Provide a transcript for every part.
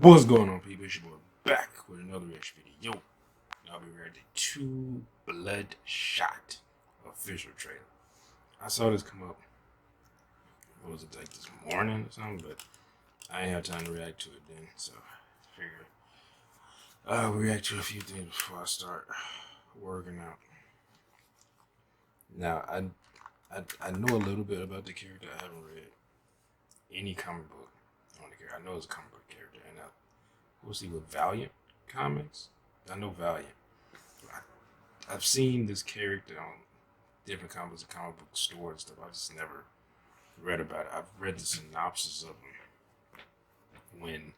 What's going on, people? It's your boy back with another reaction video. I'll be reacting to Bloodshot official trailer. I saw this come up, what was it, like this morning or something, but I didn't have time to react to it then, so I figured I'll react to a few things before I start working out. Now, I know a little bit about the character. I haven't read any comic book on the character. I know it's a comic book character, and we'll see with Valiant comics. I know Valiant. I've seen this character on different comics and comic book stores and stuff. I just never read about it. I've read the synopsis of him when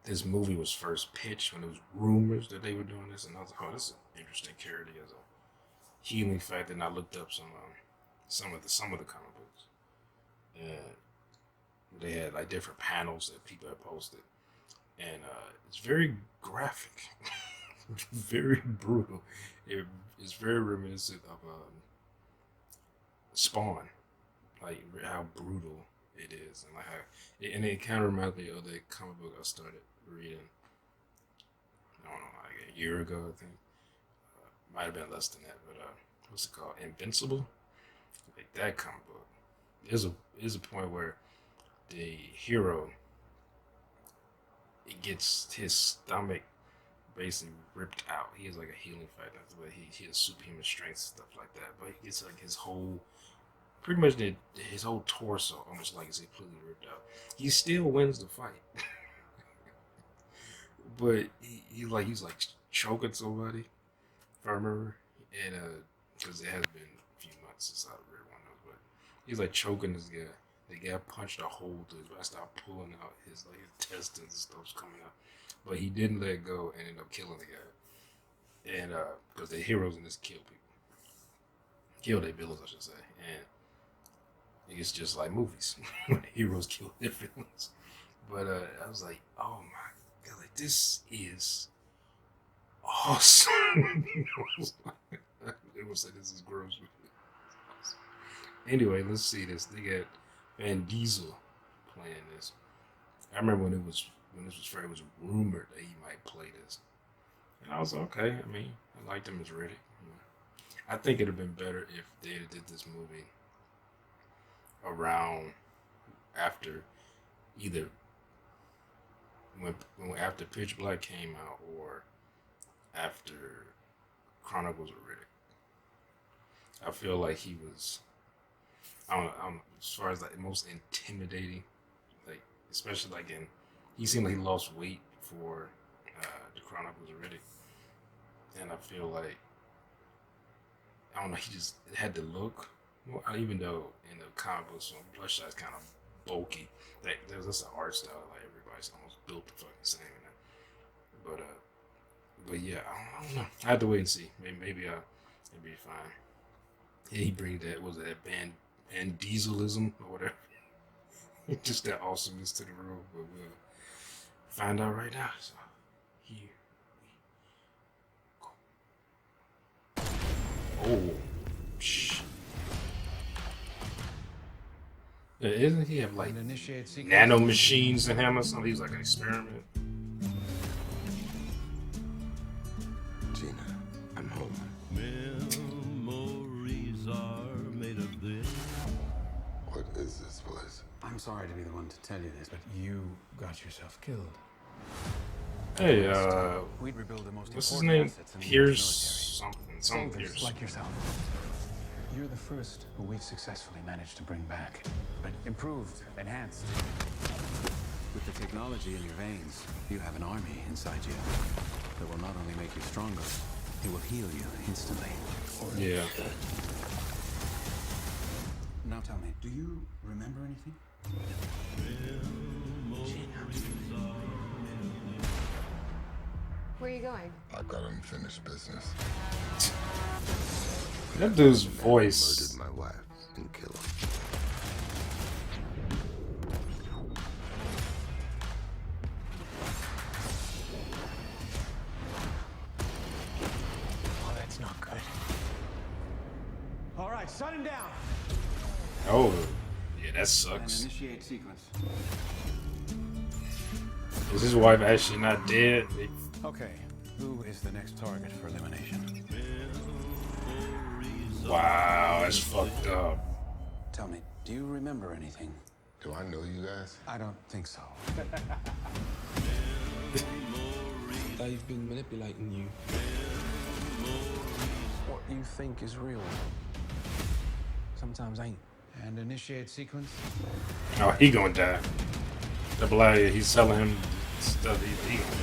this movie was first pitched, when there was rumors that they were doing this, and I was like, oh, this is an interesting character as a healing factor. And I looked up some of the comic books, and they had like different panels that people had posted, and it's very graphic, very brutal. It's very reminiscent of Spawn, like how brutal it is, and like how, and it kind of reminds me of the comic book I started reading. I don't know, like a year ago, I think. Might have been less than that, but what's it called? Invincible, like that comic book. There's a point where the hero, it gets his stomach basically ripped out. He has like a healing factor, but he has superhuman strength, stuff like that. But he gets like his whole, pretty much his whole torso almost like it's completely ripped out. He still wins the fight, but he's like choking somebody, if I remember, and because it has been a few months since I read one of those, but he's like choking this guy. The guy punched a hole through his, but I started pulling out his like his intestines and stuff's coming out. But he didn't let go and ended up killing the guy. And because the heroes in this kill people. Kill their villains, I should say. And it's just like movies. When the heroes kill their villains. But I was like, oh my god, like this is awesome. It was like, this is gross. Awesome. Anyway, let's see this. They got Van Diesel playing this. I remember when this was first, it was rumored that he might play this, and I was like, okay. I mean, I liked him as Riddick. I think it'd have been better if they did this movie around after either when after Pitch Black came out or after Chronicles of Riddick. I feel like he was, I don't know, as far as like the most intimidating, like especially like he seemed like he lost weight for the Chronicles of Riddick, and I feel like, I don't know, he just had the look. Well, even though in the comic books, Bloodshot is kind of bulky, like there's just an art style, like everybody's almost built the fucking same in it. But yeah, I don't know. I have to wait and see. Maybe it'll be fine. Yeah, he brings that, was that Van Dieselism or whatever. Just that awesomeness to the room, but we'll find out right now. So here we go. Oh, shh. Isn't he have like nano machines in him or something? He's like an experiment. Gina, I'm home. Memories are made of this. What is this place? I'm sorry to be the one to tell you this, but you got yourself killed. Hey, We'd rebuild the most what's his important name? assets in the Pierce military. something Soldiers Pierce. like yourself. You're the first who we've successfully managed to bring back, but improved, enhanced. With the technology in your veins, you have an army inside you that will not only make you stronger, it will heal you instantly. Yeah. Now tell me, do you remember anything? Where are you going? I got unfinished business. That dude's voice. Murdered my wife and killed her. Oh, that's not good. All right, shut him down. Oh, yeah, that And sucks. initiate sequence. Is his wife actually not dead? Okay, who is the next target for elimination? Wow, that's fucked up. Tell me, do you remember anything? Do I know you guys? I don't think so. They've been manipulating you. What you think is real sometimes ain't. And initiate sequence? Oh, he gonna die. The black, he's selling him stuff. He gonna die.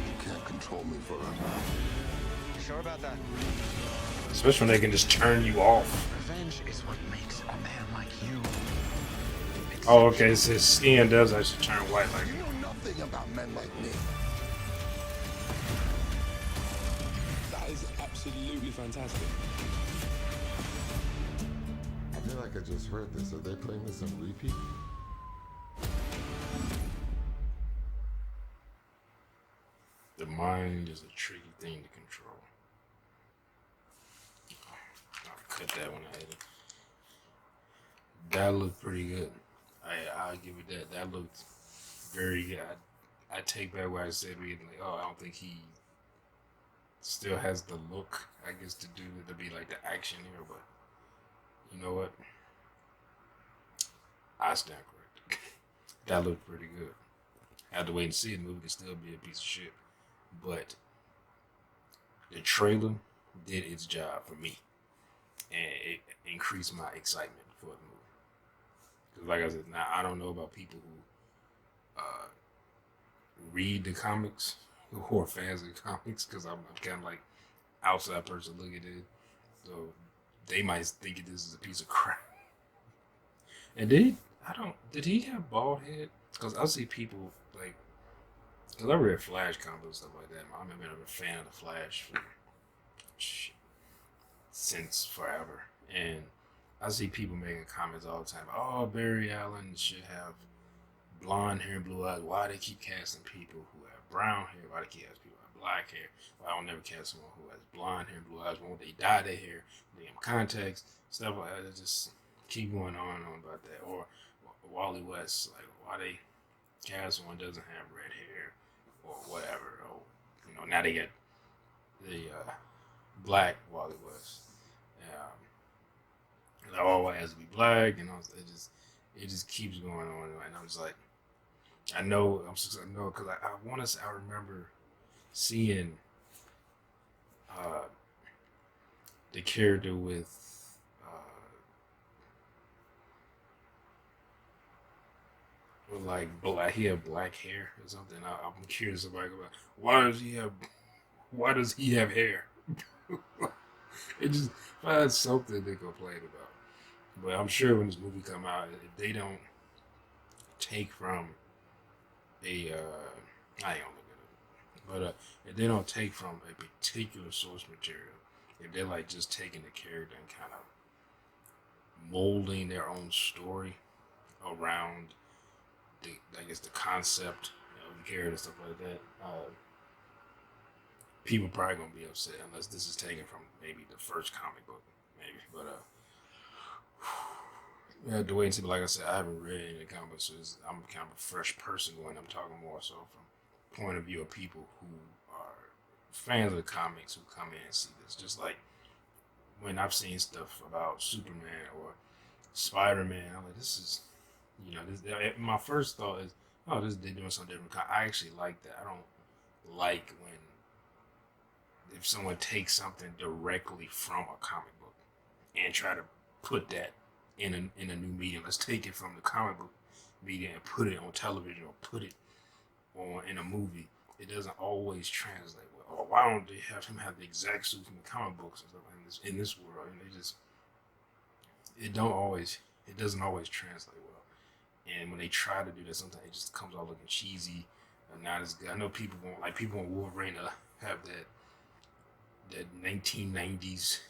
You can't control me forever. Sure about that? Especially when they can just turn you off. Revenge is what makes a man like you. Oh, okay, so his skin does actually turn white like You know nothing about men like me. That is absolutely fantastic. I feel like I just heard this. Are they playing this on repeat? The mind is a tricky thing to control. I'll cut that one out. That looked pretty good. I'll give it that. That looked very good. I take back what I said. Being like, oh, I don't think he still has the look, I guess, to do it, to be like the action here. But you know what? I stand corrected. That looked pretty good. I have to wait and see. The movie can still be a piece of shit. But the trailer did its job for me. And it increased my excitement for the movie. Because like I said, now I don't know about people who read the comics, who are fans of the comics, because I'm kind of like outside person looking at it. So they might think this is a piece of crap. And did he have bald head? Because I see people like, because I read Flash comics and stuff like that. I've been a fan of the Flash for since forever. And I see people making comments all the time. Oh, Barry Allen should have blonde hair and blue eyes. Why they keep casting people who have brown hair? Why they keep casting people who have black hair? Why I don't never cast someone who has blonde hair and blue eyes? Won't they dye their hair? They have contacts, stuff like that. It just keep going on and on about that. Or Wally West, like why they cast someone who doesn't have red hair or whatever. Or now they get the black Wally West. Oh, it has to be black, and it just keeps going on, and I'm just like, I know because I want to. I remember seeing the character with like black. He had black hair or something. I'm curious about why does he have hair? It just finds something to complain about. But I'm sure when this movie come out, if they don't take from I ain't gonna look at it, but if they don't take from a particular source material, if they're like just taking the character and kind of molding their own story around the concept of the character and stuff like that, people probably gonna be upset unless this is taken from maybe the first comic book, maybe. But I have to wait and see. But like I said, I haven't read any of the comics, so I'm kind of a fresh person when I'm talking more so from point of view of people who are fans of the comics who come in and see this. Just like when I've seen stuff about Superman or Spider-Man, I'm like, this is, my first thought is, oh, they're doing something different. I actually like that. I don't like when if someone takes something directly from a comic book and try to put that in a new medium. Let's take it from the comic book media and put it on television or put it on in a movie. It doesn't always translate well. Or why don't they have him have the exact suit from the comic books and stuff in this world? And it doesn't always translate well. And when they try to do that, sometimes it just comes out looking cheesy and not as good. I know people want Wolverine to have that 1990s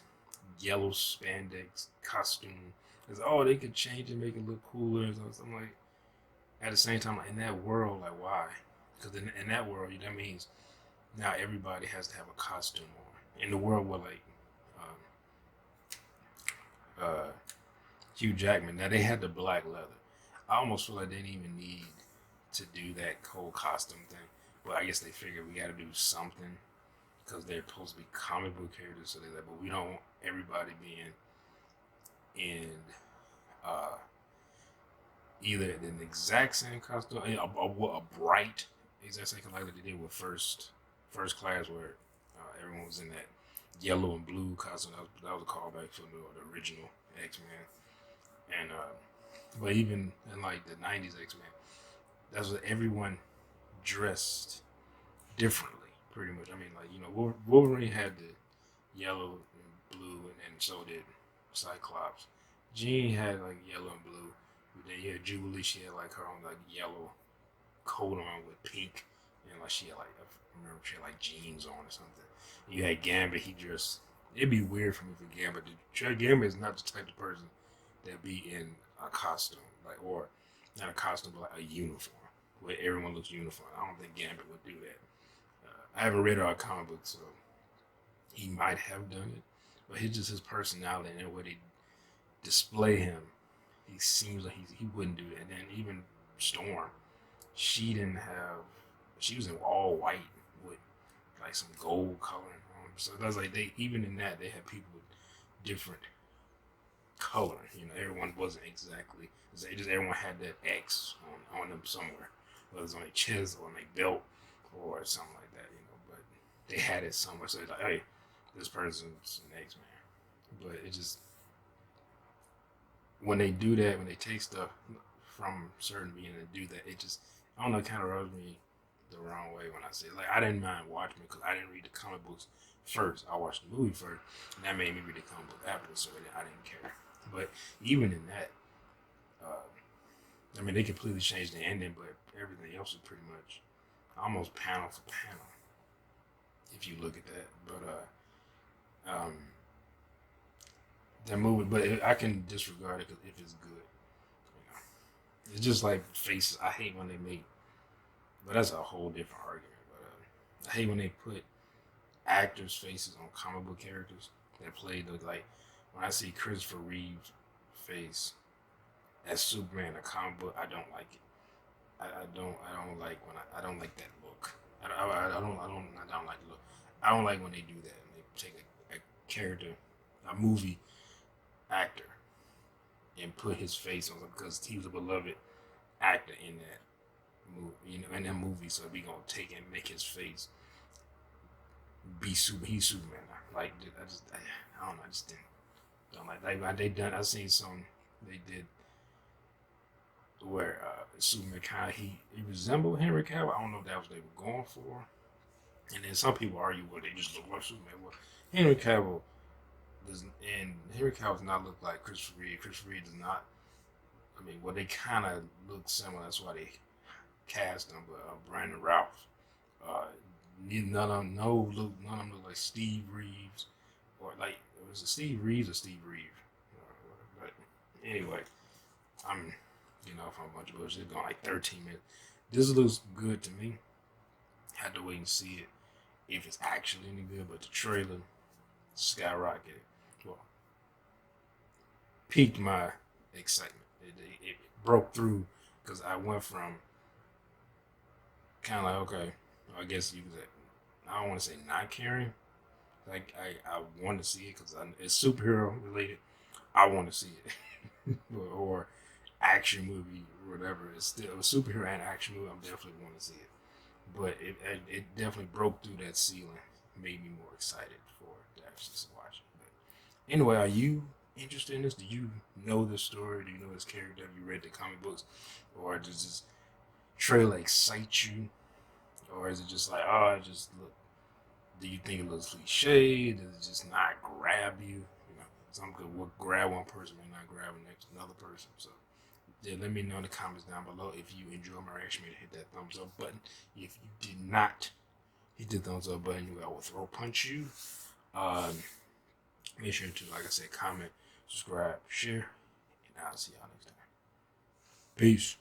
yellow spandex costume. It's they could change it, make it look cooler. So I'm like, at the same time, in that world, like why? Because in that world, that means now everybody has to have a costume on. In the world where Hugh Jackman. Now they had the black leather. I almost feel like they didn't even need to do that whole costume thing. But I guess they figured we got to do something because they're supposed to be comic book characters. So they're like, but we don't want everybody being in either the exact same costume, a bright exact same like they did with first class, where everyone was in that yellow and blue costume. That was a callback from the original X-Men. And but even in like the 90s X-Men, that's what everyone dressed differently, pretty much. I mean, like, you know, Wolverine had the yellow and blue, and so did Cyclops. Jean had like yellow and blue. But then you had Jubilee, she had like her own like yellow coat on with pink, and like she had like, I remember she had like jeans on or something. And you had Gambit, he dressed. It'd be weird for me for Gambit. Gambit is not the type of person that be in a costume, like, or not a costume, but like a uniform where everyone looks uniform. I don't think Gambit would do that. I haven't read our comic book, so he might have done it, but it's just his personality and the way they display him. He seems like he wouldn't do that. And then even Storm, she was in all white with like some gold coloring on. So that's like even in that they had people with different color. You know, everyone wasn't exactly. Everyone had that X on them somewhere, whether it's on their chest or on their belt or something like that. You know, but they had it somewhere. So it's like, hey, this person's an X-Man. But it just, when they do that, when they take stuff from certain being and do that, it just, I don't know, it kind of rubs me the wrong way when I say it. Like, I didn't mind watching it because I didn't read the comic books first. I watched the movie first, and that made me read the comic book after, so I didn't care. But even in that, I mean, they completely changed the ending, but everything else is pretty much almost panel for panel, if you look at that. But that movie, but I can disregard it if it's good. You know, it's just like faces. I hate when they make, but that's a whole different argument. But I hate when they put actors' faces on comic book characters that play the, like, when I see Christopher Reeve's face as Superman in a comic book, I don't like it. I don't like when I don't like that look. I don't like the look. I don't like when they do that. And they take a character, a movie actor, and put his face on it because he was a beloved actor in that movie. You know, in that movie, so we gonna take and make his face be Super. He's Superman now. Like, I don't know. I just don't like they done. I seen some they did where Superman kind of he resembled Henry Cavill. I don't know if that was what they were going for. And then some people argue, well, they just look like Superman. Well, Henry Cavill does not look like Christopher Reeve. Christopher Reeve does not. I mean, well, they kind of look similar. That's why they cast them. But Brandon Routh, none of them look like Steve Reeves, or like, was it Steve Reeves or Steve Reeve? But anyway, I'm from a bunch of bullshit. It's going like 13 minutes. This looks good to me. Had to wait and see it if it's actually any good. But the trailer skyrocketed. Well, piqued my excitement. It broke through because I went from kind of like, okay, I guess you could say, I don't want to say not caring. Like, I want to see it because it's superhero related. I want to see it. or action movie or whatever. It's still a superhero and action movie. I'm definitely want to see it. But it definitely broke through that ceiling. Made me more excited for the actually watch it. But anyway, are you interested in this? Do you know this story? Do you know this character? Have you read the comic books? Or does this trailer excite you? Or is it just like, oh, it just look, do you think it looks cliche? Does it just not grab you? You know, some could grab one person and not grab another person. So yeah, let me know in the comments down below if you enjoyed my reaction. Hit that thumbs up button. If you did not hit the thumbs up button, I will throw punch you. Make sure to, like I said, comment, subscribe, share, and I'll see y'all next time. Peace.